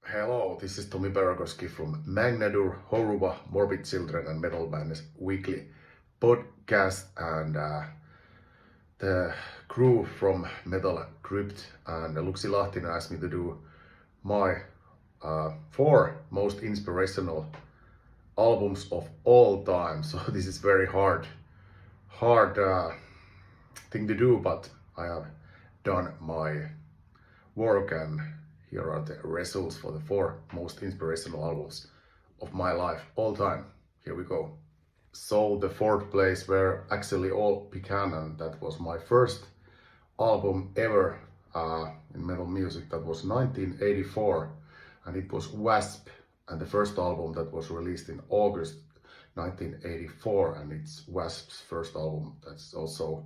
Hello, this is Tomi Perrakoski from MAGNADUR, Horuba, Morbid Children and Metal Band's weekly podcast, and the crew from Metal Crypt and Luxi Lahtinen asked me to do my four most inspirational albums of all time. So this is very hard thing to do, but I have done my work, and here are the results for the four most inspirational albums of my life all time. Here we go. So the fourth place where actually all began, and that was my first album ever in metal music. That was 1984, and it was Wasp, and the first album that was released in August 1984, and it's Wasp's first album that's also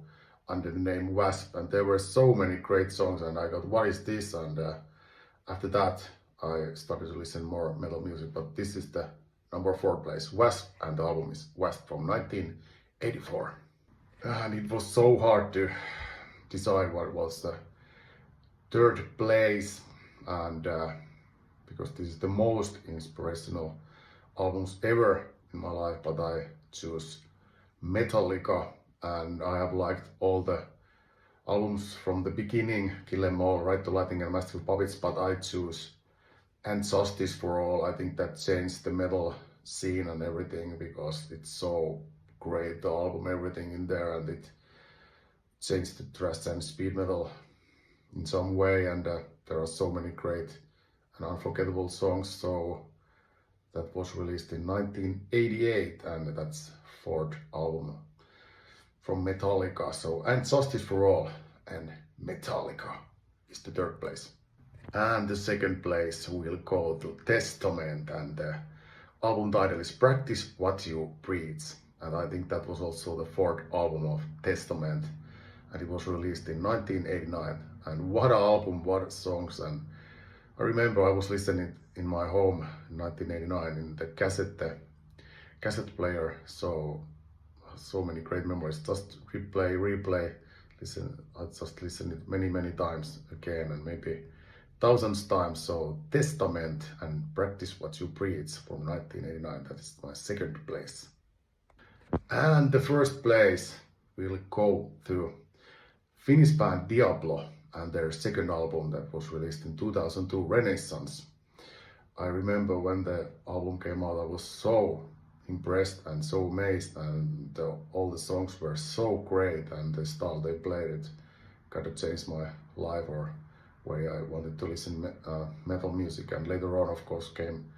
under the name Wasp. And there were so many great songs, and I got, what is this? And after that I started to listen more metal music, but this is the number 4 place, Wasp, and the album is Wasp from 1984. And it was so hard to decide what was the third place, and because this is the most inspirational albums ever in my life, but I choose Metallica, and I have liked all the albums from the beginning, Kill 'Em All, Right to Lightning and Master of Puppets, but I choose And Justice for All. I think that changed the metal scene and everything, because it's so great, the album, everything in there, and it changed the thrash and speed metal in some way, and there are so many great and unforgettable songs. So that was released in 1988, and that's fourth album from Metallica. So And Justice for All and Metallica is the third place. And the second place will go to Testament, and the album title is Practice What You Preach, and I think that was also the fourth album of Testament, and it was released in 1989. And what an album, what songs! And I remember I was listening in my home in 1989 in the cassette player, so many great memories. Just replay, listen. I just listened it many times again, and maybe thousands times. So Testament and Practice What You Preach from 1989, that is my second place. And the first place will go to Finnish band Diablo and their second album that was released in 2002, Renaissance. I remember when the album came out, I was so impressed and so amazed, and all the songs were so great, and the style they played, it kind of changed my life, or way I wanted to listen metal music. And later on, of course, came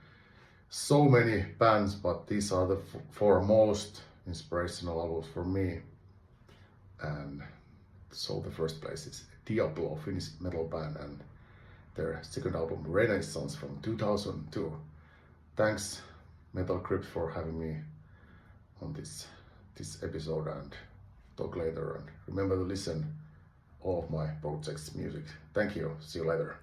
so many bands, but these are the four most inspirational albums for me. And so the first place is Diablo, Finnish metal band, and their second album Renaissance from 2002. Thanks Metal Crypt for having me on this episode, and talk later, and remember to listen all of my projects music. Thank you, see you later.